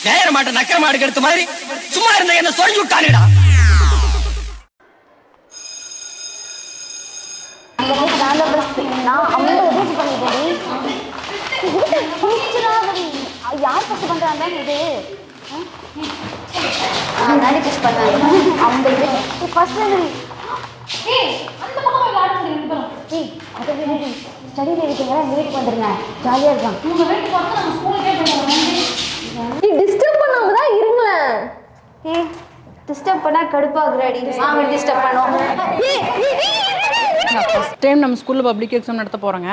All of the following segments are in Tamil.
நேர மாட்ட நக்கர மாடு எடுத்த மாதிரி சும்மா இருந்த என்ன சொல்லி விட்டானுடா. யார் ஃபர்ஸ்ட் பண்றாங்க இது? நானே கிஸ் பண்ணேன். அவங்க இது ஃபர்ஸ்ட் ஏய் அந்த பக்கம் யார் வந்து ஏய் அது வீடு ஸ்டடில இருக்கீங்க எங்க வீட்டுக்கு வந்துருங்க ஜாலியா இருக்கலாம். உங்க வீட்டுக்கு வந்து நம்ம ஸ்கூலுக்கே போறோம். நீ டிஸ்டர்ப் பண்ணாம தான் இருங்களே. ஏய் டிஸ்டர்ப் பண்ணா கடுப்பாகுறடி. வாங்க டிஸ்டர்ப் பண்ணோம். ஃபர்ஸ்ட் டைம் நம்ம ஸ்கூல்ல பப்ளிக் எக்ஸாம் நடத்த போறோங்க.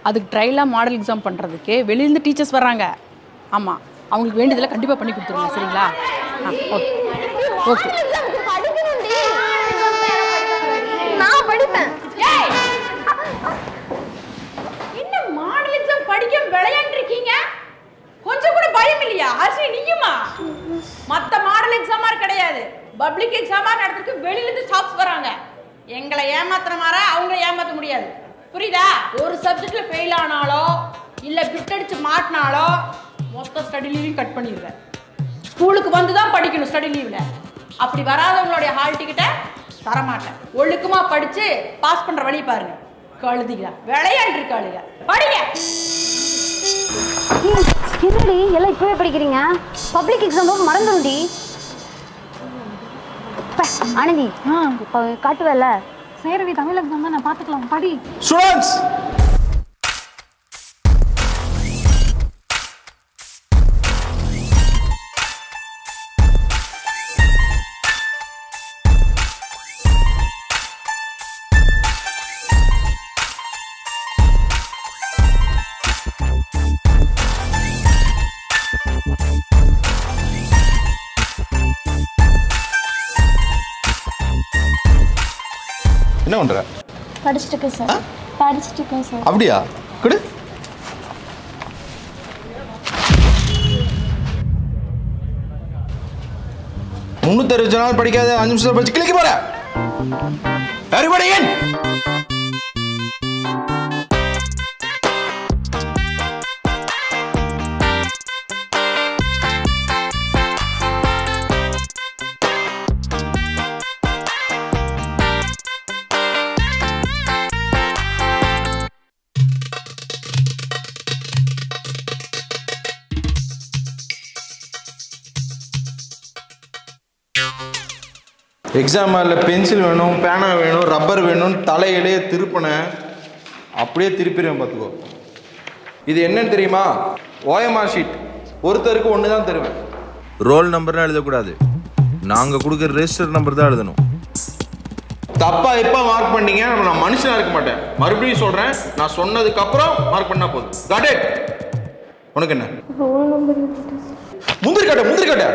அதுக்கு ட்ரையலா மாடல் எக்ஸாம் பண்றதுக்கு வெளியில இருந்து டீச்சர்ஸ் வராங்க. ஆமா அவங்களுக்கு வேண்டியதெல்லாம் கண்டிப்பா பண்ணி கொடுத்துருங்க சரிங்களா? ஓகே ஓகே நான் படிப்பேன். ஏய் என்ன மாடல் எக்ஸாம் படிக்க விளையாண்டு இருக்கீங்க? கொஞ்சம் கூட பயம் இல்லையா? ஹர்ஷி நீயுமா? மத்த மாடல் எக்ஸாமா கிடையாது. பப்ளிக் எக்ஸாமா நடத்துறதுக்கு வெளியில இருந்து ஸ்டாஃப்ஸ் வராங்க. எங்களை ஏமாத்துற மாதிரி அவங்க ஏமாத்த முடியாது. புரியுதா? ஒரு சப்ஜெக்ட்ல ஃபெயில் ஆனாலோ இல்ல பிட் அடிச்சு மாட்டினாலோ மொத்த ஸ்டடி லீவையும் கட் பண்ணிடுவேன். ஸ்கூலுக்கு வந்து தான் படிக்கணும் ஸ்டடி லீவ்ல. அப்படி வராதவங்களுடைய ஹால் டிக்கெட்டை தரமாட்டேன். ஒழுக்கமா படிச்சு பாஸ் பண்ற வழி பாருங்க. கழுதிங்க விளையாண்டு இருக்காளுங்க. படிங்க. என்னடி எல்லாம் இப்பவே படிக்கிறீங்க? Public exam மறந்துடும்டி. ஆனந்தி இப்போ காட்டுவல்ல சேரவி தமிழ் எக்ஸாம் தான் நான் பார்த்துக்கலாம். படி ஸ்டூடண்ட்ஸ். என்ன பண்ற? படிச்சிட்டு இருக்கேன் சார். படிச்சிட்டு இருக்கேன் சார். அப்படியா? குடு. முன்னூத்தி நாள் படிக்காத 5 நிமிஷம் படிச்சு கிளிக்க போற. Everybody in. எக்ஸாம் ஹாலில் பென்சில் வேணும், பேனா வேணும், ரப்பர் வேணும், தலையிலேயே திருப்பினேன். அப்படியே திருப்பிடுவேன் பார்த்துக்கோ. இது என்னன்னு தெரியுமா? OMR sheet. ஒருத்தருக்கு ஒன்று தான் தருவேன். ரோல் நம்பர்லாம் எழுதக்கூடாது. நாங்கள் கொடுக்குற ரெஜிஸ்டர் நம்பர் தான் எழுதணும். தப்பா எப்போ மார்க் பண்ணீங்க நான் மனுஷனாக இருக்க மாட்டேன். மறுபடியும் சொல்கிறேன், நான் சொன்னதுக்கப்புறம் மார்க் பண்ணால் போதும். Got it. உனக்கு என்ன? ரோல் நம்பர் முந்திரி கட்ட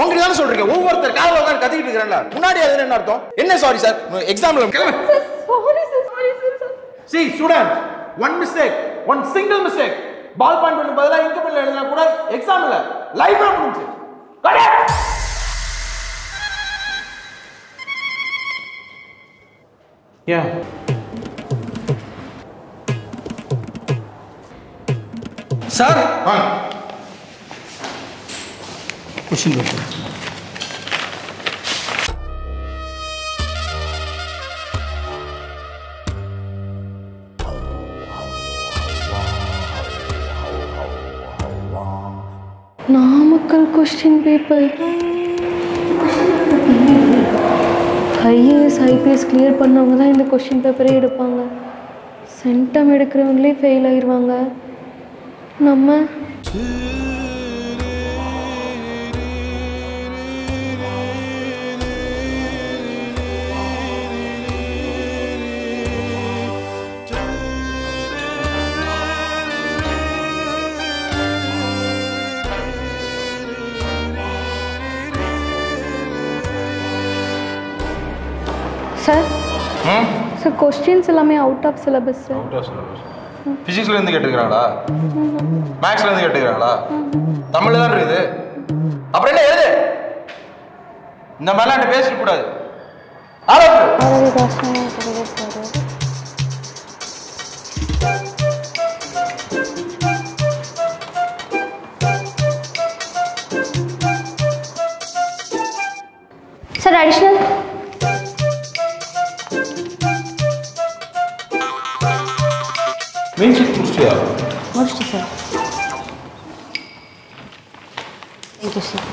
உங்ககிட்ட தானே சொல்றீங்க. ஒவ்வொருத்தர் காலையில் உட்காந்து கத்திக்கிட்டு இருக்கிறாங்களா? முன்னாடி அது என்ன அர்த்தம்? என்ன சாரி சார்? எக்ஸாம்ல see student, one mistake, one single mistake, ball point பண்ண பதிலா இங்க பண்ணல எழுதுனா கூட எக்ஸாம்ல லைஃபா முடிஞ்சு. கரெக்ட். யா சார். क्वेश्चन देखो. Namakkal question paper IAS IPS clear பண்ணவங்க தான் இந்த क्वेश्चन பேப்பரே எடுப்பாங்க. சென்டம் எடுக்கிறவங்களே ஃபெயில் ஆயிடுவாங்க. நம்ம சார் சார் क्वेश्चंस எல்லாமே out of syllabus sir. Out of syllabus. பிசிக்ஸ்ல இருந்து கேட்டிருக்காங்களா? மேத்ஸ்ல இருந்து கேட்டிருக்காங்களா? தமிழ்ல தான் இருக்குது. அப்புறம் என்ன எழுது? இந்த மாதிரிலாம் பேச கூடாது. மெயின் ஷீட் முடிச்சிட்டியா? முடிச்சிட்டு sir. Thank you sir.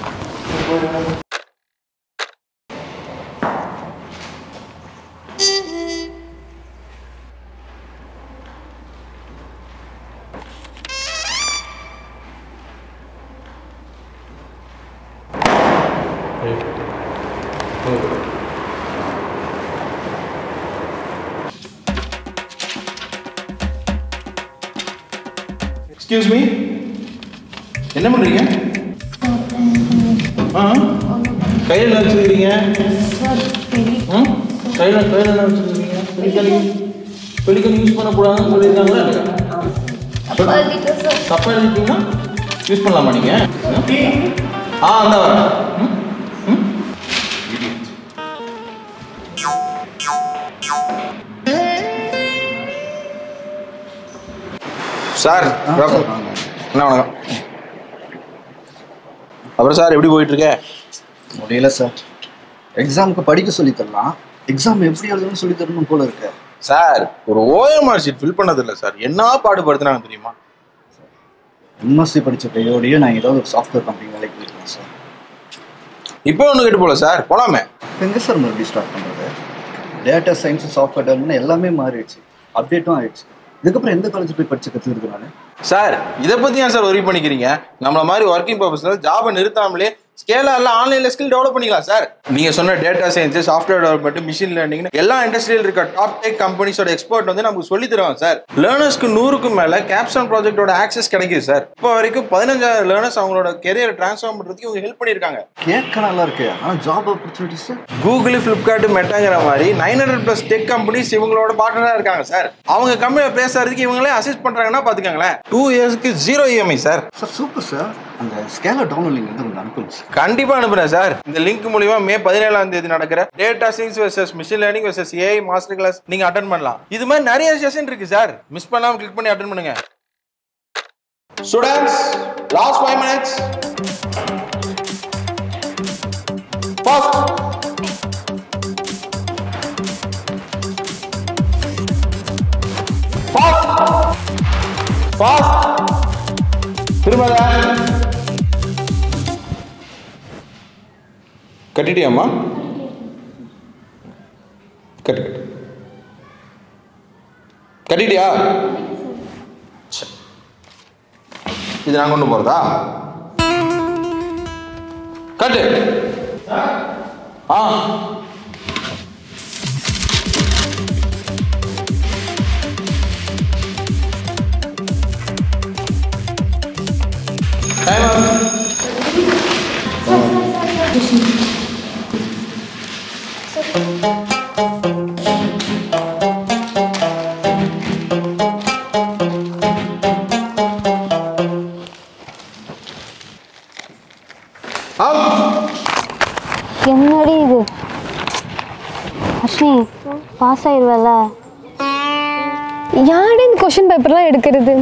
Excuse me, என்ன பண்றீங்க? கையில் என்ன வச்சுருக்கீங்க? கையில் என்ன வச்சுருக்கீங்க? பெலிக்கன் யூஸ் பண்ணக்கூடாதுன்னு சொல்லியிருக்காங்களா இல்லையா? தப்பா எழுதிட்டீங்கன்னா யூஸ் பண்ணலாமா நீங்கள்? அந்த வரேன். சார் என்ன வணக்கம். அப்புறம் சார் எப்படி போயிட்டு இருக்க? முடியல சார். எக்ஸாமுக்கு படிக்க சொல்லி தரலாம், எக்ஸாம் எப்படி எழுதணும்னு சொல்லி தரணும் போல இருக்கு சார். ஒரு ஓஎம்ஆர் ஷீட் ஃபில் பண்ணது இல்லை சார். என்ன பாடுபடுத்தினாங்க தெரியுமா? எம்எஸ்சி படித்த கையோடையே நான் ஏதாவது ஒரு சாஃப்ட்வேர் கம்பெனி வேலைக்கு போயிருக்கேன் சார். இப்போ ஒன்று கேட்டு போல சார், போலாமே. எங்கே சார் மறுபடியும் ஸ்டார்ட் பண்ணுறது? டேட்டா சயின்ஸு சாஃப்ட்வேர் டெவலப்மெண்ட் எல்லாமே மாறிடுச்சு, அப்டேட்டும் ஆயிடுச்சு. இதுக்கப்புறம் எந்த காலேஜ் போய் படிச்சு கற்றுக்கிட்டு நான் சார்? இதை பற்றி ஏன் சார் ஒரி பண்ணிக்கிறீங்க? நம்மள மாதிரி ஒர்க்கிங் பர்பஸில் ஜாபை நிறுத்தாமலே ஸ்கேலாக எல்லாம் ஆன்லைனில் ஸ்கில் டெவலப் பண்ணிக்கலாம் சார். நீங்கள் சொன்ன data science, software development, machine learning எல்லா இண்டஸ்ட்ரியில் இருக்க டாப் டெக் கம்பெனிஸோட எக்ஸ்பர்ட் வந்து நமக்கு சொல்லி தருவாங்க சார். லேர்னர்ஸ்க்கு 100க்கும் மேலே கேப்ஸ்டோன் ப்ராஜெக்டோட ஆக்சஸ் கிடைக்குது சார். இப்போ வரைக்கும் 15,000 லேர்னர்ஸ் அவங்களோட கெரியரை டிரான்ஸ்ஃபார்ம் பண்ணுறதுக்கு இவங்க ஹெல்ப் பண்ணியிருக்காங்க. கேட்க நல்லா இருக்கு, ஆனால் ஜாப் ஆப்பர்ச்சுனிட்டிஸ் கூகுள், ஃப்ளிப்கார்ட், மெட்டாங்கிற மாதிரி 900+ டெக் கம்பெனிஸ் இவங்களோட பார்ட்னராக இருக்காங்க சார். அவங்க கம்பெனியில் பேசுறதுக்கு இவங்களே அசிஸ்ட் பண்ணுறாங்கன்னா பார்த்துக்கங்களேன். 2 இயர்ஸ்க்கு 0 EMI sir. Sir super sir. அந்த ஸ்கேலர் டவுன்லோட் லிங்க் வந்து உங்களுக்கு அனுப்புங்க. கண்டிப்பா அனுப்புறேன் சார். இந்த லிங்க் மூலமா மே 17ஆம் தேதி நடக்கிற data science versus machine learning versus AI master class நீங்க அட்டெண்ட் பண்ணலாம். இது மாதிரி நிறைய செஷன் இருக்கு சார். மிஸ் பண்ணாம கிளிக் பண்ணி அட்டெண்ட் பண்ணுங்க. Students, last 5 minutes. ஃபாஸ்ட். திரும்ப கட்டிட்டியாம்மா? கட்டிட்டியா? இது நான் கொண்டு போறதா? கட்டு. என்னடி இது? அஸ்வினி பாஸ் ஆயிடுவல? யாரு இந்த கொஸ்டின் பேப்பர்லாம் எடுக்கிறது?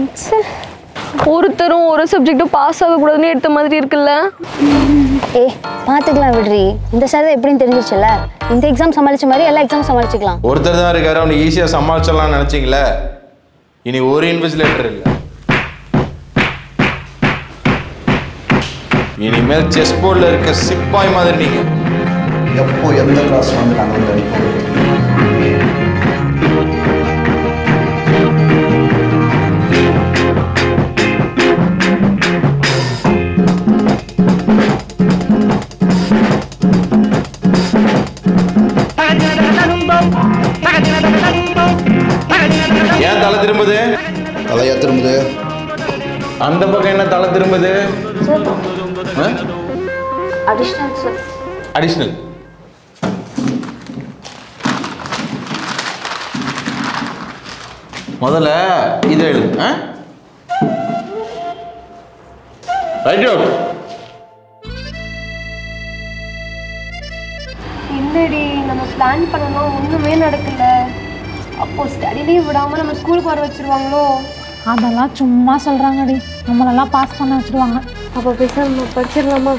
ஒருத்தரும் ஒரு சப்ஜெக்டும் பாஸ் ஆகக்கூடாதுன்னு எடுத்த மாதிரி இருக்குல்ல. பார்த்துக்கலாம் விடுறி. இந்த சார் தான் எப்படின்னு தெரிஞ்சிச்சுல்ல. இந்த எக்ஸாம் சமாளிச்ச மாதிரி எல்லா எக்ஸாம் சமாளிச்சுக்கலாம். ஒருத்தர் தான் இருக்காரு, அவனை ஈஸியா சமாளிச்சிடலாம்னு நினைச்சீங்களே. இனி ஒரு இன்விஜிலேட்டர் இல்லை. இனிமேல் செஸ் போர்டில் இருக்க சிப்பாய் மாதிரி நீங்க. எப்போ எந்த கிளாஸ் வந்து நாங்கள் வந்து அடிப்போம். ஏன் தலை திரும்புது? தலையா திரும்புது. அந்த பக்கம் என்ன தலை திரும்புது? அடிஷனல். முதல்ல இதை எழுது. Right out. இல்லடி, நம்ம பிளான் பண்ணணும், ஒண்ணுமே நடக்கல. அப்போ ஸ்டடிலேயே விடாம நம்ம ஸ்கூலுக்கு வர வச்சிருவாங்களோ? அதெல்லாம் சும்மா சொல்றாங்கடி. நம்மளெல்லாம் பாஸ் பண்ண வச்சிருவாங்க. அப்போ பேசாம நம்ம படிச்சிடலாமா?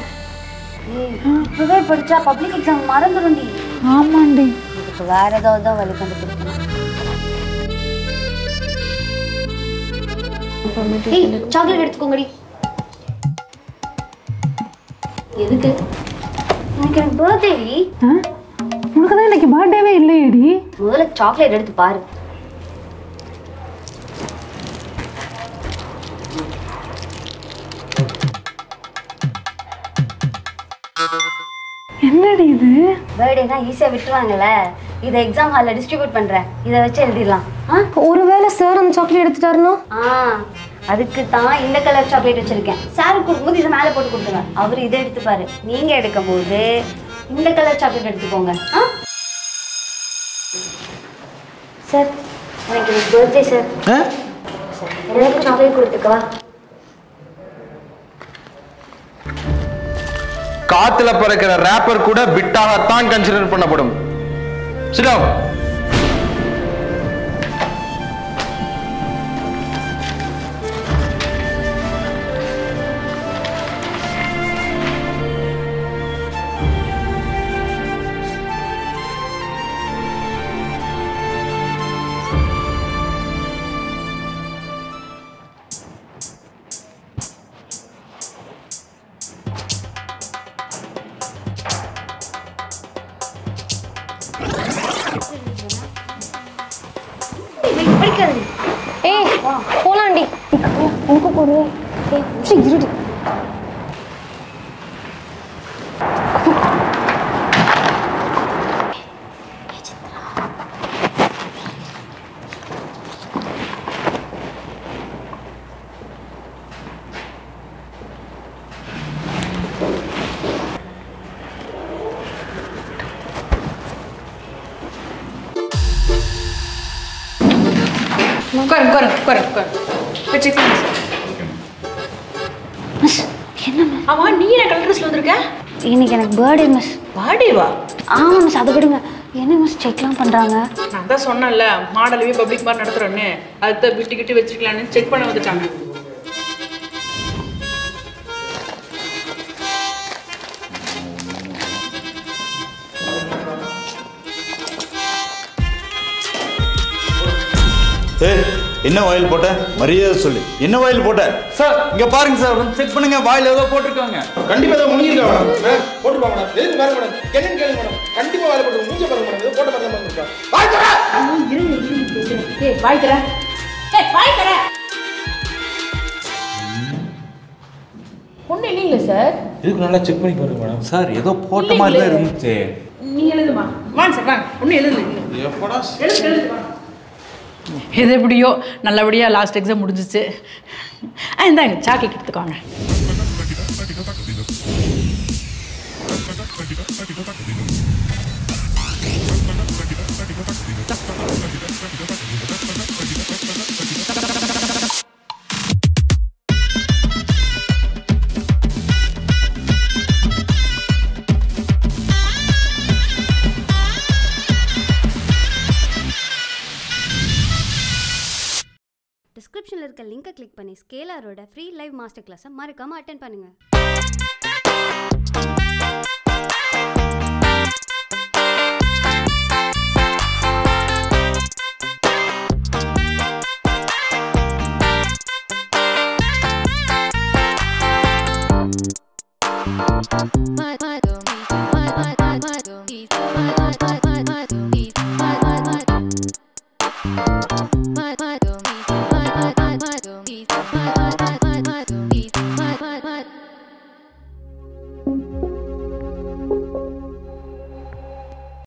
இப்பவே படிச்சா பப்ளிக் எக்ஸாம் மறந்துடும்டி. ஆமாண்டி. இதுக்கு வேற ஏதாவது தான் வழி கண்டுபிடிக்கணும். ஏய் சாக்லேட் எடுத்துக்கோங்கடி. எதுக்கு? இன்னைக்கு எனக்கு பர்த்டேடி. உனக்கு தான் இன்னைக்கு பர்த்டேவே இல்லையேடி. முதல்ல சாக்லேட் எடுத்து பாரு. என்னடி இது? பர்த்டேனா ஈஸியாக விட்டுருவாங்கல்ல. இதை எக்ஸாம் ஹாலில் டிஸ்ட்ரிபியூட் பண்ணுறேன். இதை வச்சு எழுதிடலாம். ஒருவேளை சார் அந்த சாக்லேட் எடுத்துட்டாருன்னா? அதுக்கு தான் இந்த கலர் சாக்லேட் வச்சிருக்கேன். சாருக்கு கொடுக்கும்போது இதை மேலே போட்டு கொடுத்துருங்க. அவர் இதை எடுத்துப்பாரு. நீங்கள் எடுக்கும் போது இந்த கலர் சாக்லேட் எடுத்துக்கோங்க. சார் எனக்கு பர்த்டே சார். எல்லாருக்கும் சாக்லேட் கொடுத்துக்கவா? காத்துல பறக்கிற ரேப்பர் கூட பிட்டாகத்தான் கன்சிடர் பண்ணப்படும். Sit down. ஏய் போலாண்டி. உங்க போடு. ஏய் இருடி. ஆமா நீ என்ன கலர் ட்ரெஸ்ல வந்திருக்க? இன்னைக்கு எனக்கு பர்த்டே மிஸ். பர்த்டேவா? ஆமாம் மிஸ். அதை விடுங்க. என்ன மிஸ் செக்லாம் பண்ணுறாங்க? நான் தான் சொன்னேன்ல மாடலவே பப்ளிக் மாதிரி நடத்துறோன்னு. அதுதான் விட்டு கிட்டு வச்சிருக்கலான்னு செக் பண்ண வந்துட்டாங்க. என்ன வாயில் போட்ட? மரியாதை சொல்லு. என்ன வாயில் போட்ட? சார் இங்க பாருங்க சார், செக் பண்ணுங்க. வாயில் ஏதோ போட்டிருக்காங்க. கண்டிப்பா ஏதோ முங்கிருக்கா மேடம். போட்டுருப்பாங்க மேடம். எதுக்கு பாருங்க மேடம். என்னன்னு கேளுங்க மேடம். கண்டிப்பா வாயில போட்டு மூஞ்ச பாருங்க மேடம். ஏதோ போட்ட மாதிரி தான் இருக்கா. வாய் தர. ஏய் வாய் தர. ஏய் வாய் தர. ஒண்ணு இல்லைங்களா சார்? இதுக்கு நல்லா செக் பண்ணி பாருங்க மேடம். சார் ஏதோ போட்ட மாதிரி தான் இருந்துச்சு. நீ எழுதுமா. வாங்க சார் வாங்க. ஒண்ணு எழுதுங்க. எப்படா எழுது வாங்க. இது எப்படியோ நல்லபடியாக லாஸ்ட் எக்ஸாம் முடிஞ்சிச்சு. இந்தாங்க சாக்லேட் எடுத்துக்கோங்க. டிஸ்கிரிப்ஷனில் இருக்க லிங்கை கிளிக் பண்ணி ஸ்கேலாரோட ஃப்ரீ லைவ் மாஸ்டர் கிளாஸை மறக்காமல் அட்டென்ட் பண்ணுங்கள். My